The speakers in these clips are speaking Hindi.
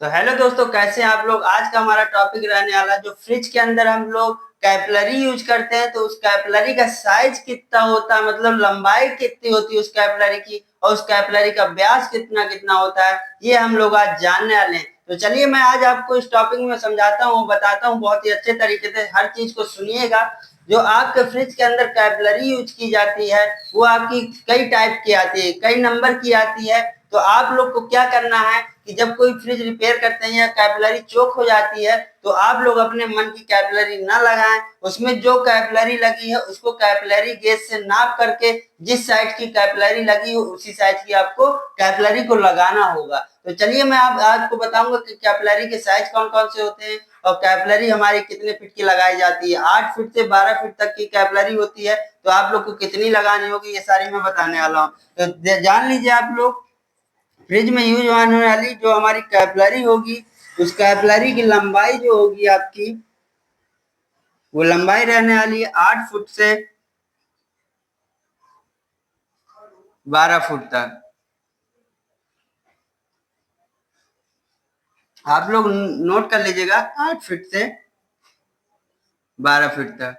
तो हेलो दोस्तों, कैसे हैं आप लोग। आज का हमारा टॉपिक रहने वाला है जो फ्रिज के अंदर हम लोग कैपिलरी यूज करते हैं, तो उस कैपिलरी का साइज कितना होता है, मतलब लंबाई कितनी होती है उस कैपिलरी की, और उस कैपिलरी का व्यास कितना कितना होता है, ये हम लोग आज जानने वाले हैं। तो चलिए मैं आज आपको इस टॉपिक में समझाता हूँ, बताता हूँ बहुत ही अच्छे तरीके से। हर चीज को सुनिएगा। जो आपके फ्रिज के अंदर कैपिलरी यूज की जाती है वो आपकी कई टाइप की आती है, कई नंबर की आती है। तो आप लोग को क्या करना है कि जब कोई फ्रिज रिपेयर करते हैं या कैपिलरी चोक हो जाती है, तो आप लोग अपने मन की कैपिलरी ना लगाएं। उसमें जो कैपिलरी लगी है उसको कैपिलरी गेज से नाप करके जिस साइज की कैपिलरी लगी हो उसी साइज की आपको कैपिलरी को लगाना होगा। तो चलिए मैं आपको बताऊंगा कि कैपिलरी के साइज कौन कौन से होते हैं और कैपिलरी हमारी कितने फीट की लगाई जाती है। 8 फीट से 12 फीट तक की कैपिलरी होती है, तो आप लोग को कितनी लगानी होगी ये सारी मैं बताने वाला हूँ। तो जान लीजिए आप लोग, फ्रिज में यूज होने वाली जो हमारी कैपिलरी होगी, उस कैपिलरी की लंबाई जो होगी आपकी, वो लंबाई रहने वाली है 8 फुट से 12 फुट तक। आप लोग नोट कर लीजिएगा, 8 फीट से 12 फीट तक।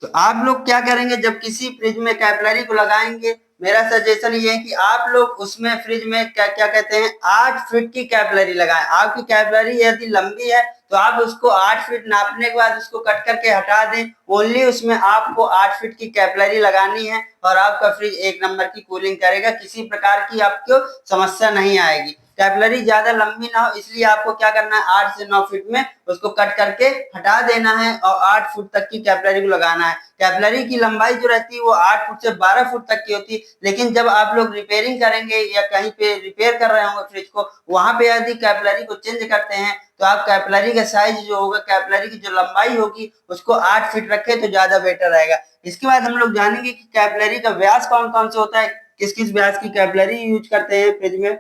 तो आप लोग क्या करेंगे, जब किसी फ्रिज में कैपिलरी को लगाएंगे, मेरा सजेशन ये है कि आप लोग उसमें फ्रिज में क्या क्या कहते हैं 8 फीट की कैपिलरी लगाएं। आपकी कैपिलरी यदि लंबी है तो आप उसको 8 फीट नापने के बाद उसको कट करके हटा दें। ओनली उसमें आपको 8 फीट की कैपिलरी लगानी है और आपका फ्रिज एक नंबर की कूलिंग करेगा, किसी प्रकार की आपको समस्या नहीं आएगी। कैपिलरी ज्यादा लंबी ना हो इसलिए आपको क्या करना है, 8 से 9 फीट में उसको कट करके हटा देना है और 8 फुट तक की कैपिलरी को लगाना है। कैपिलरी की लंबाई जो रहती है वो 8 फुट से 12 फुट तक की होती है। लेकिन जब आप लोग रिपेयरिंग करेंगे या कहीं पे रिपेयर कर रहे होंगे फ्रिज को, वहां पे यदि कैपिलरी को चेंज करते हैं तो आप कैपिलरी का साइज जो होगा, कैपिलरी की जो लंबाई होगी उसको 8 फीट रखे तो ज्यादा बेटर रहेगा। इसके बाद हम लोग जानेंगे कि कैपिलरी का व्यास कौन कौन सा होता है, किस किस व्यास की कैपिलरी यूज करते हैं फ्रिज में।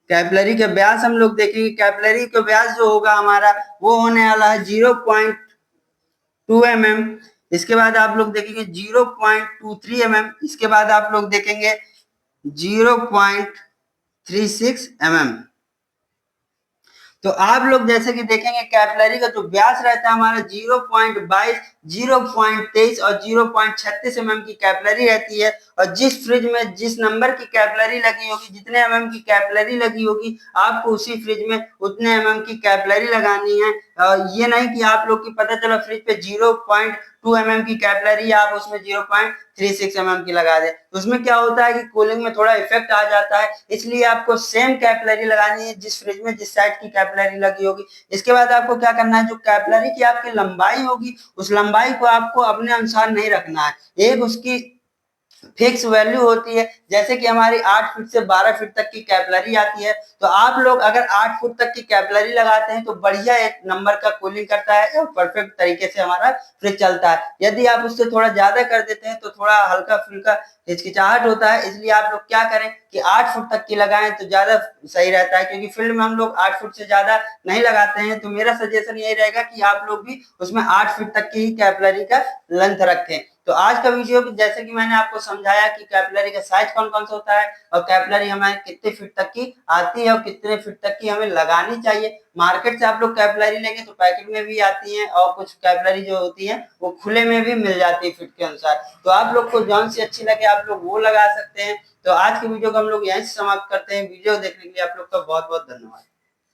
कैपिलरी के व्यास हम लोग देखेंगे। कैपिलरी का व्यास जो होगा हमारा वो होने वाला है 0.2 mm। इसके बाद आप लोग देखेंगे 0.23 mm। इसके बाद आप लोग देखेंगे 0.36 mm। तो आप लोग जैसे कि देखेंगे कैपिलरी का जो व्यास रहता है हमारा 0.22, 0.23 और 0.36 mm की कैपिलरी रहती है। और जिस फ्रिज में जिस नंबर की कैपिलरी लगी होगी, जितने mm की कैपिलरी लगी होगी, आपको उसी फ्रिज में उतने mm की कैपिलरी लगानी है। ये नहीं कि आप लोग की पता चला फ्रिज पे 0.2 mm की कैपिलरी, आप उसमें 0.36 mm की लगा दे, उसमें क्या होता है कि कूलिंग में थोड़ा इफेक्ट आ जाता है। इसलिए आपको सेम कैपिलरी लगानी है जिस फ्रिज में जिस साइज की कैपिलरी लगी होगी। इसके बाद आपको क्या करना है, जो कैपिलरी की आपकी लंबाई होगी उस लंबाई को आपको अपने अनुसार नहीं रखना है। एक उसकी फिक्स वैल्यू होती है। जैसे कि हमारी 8 फीट से 12 फीट तक की कैपिलरी आती है, तो आप लोग अगर 8 फुट तक की कैपिलरी लगाते हैं तो बढ़िया एक नंबर का कूलिंग करता है और परफेक्ट तरीके से हमारा फ्रिज चलता है। यदि आप उससे थोड़ा ज्यादा कर देते हैं तो थोड़ा हल्का फुल्का हिचकिचाहट होता है। इसलिए आप लोग क्या करें कि 8 फुट तक की लगाएं तो ज्यादा सही रहता है, क्योंकि फील्ड में हम लोग 8 फुट से ज्यादा नहीं लगाते हैं। तो मेरा सजेशन यही रहेगा कि आप लोग भी उसमें 8 फीट तक की ही कैपिलरी का लेंथ रखें। तो आज का वीडियो जैसे कि मैंने आपको समझाया कि कैपिलरी का साइज कौन कौन सा होता है और कैपिलरी हमें कितने फीट तक की आती है और कितने फीट तक की हमें लगानी चाहिए। मार्केट से आप लोग कैपिलरी लेंगे तो पैकेट में भी आती है और कुछ कैपिलरी जो होती है वो खुले में भी मिल जाती है फीट के अनुसार। तो आप लोग को जौन सी अच्छी लगे आप लोग वो लगा सकते हैं। तो आज के वीडियो को हम लोग यहीं से समाप्त करते हैं। वीडियो देखने के लिए आप लोग का बहुत बहुत धन्यवाद।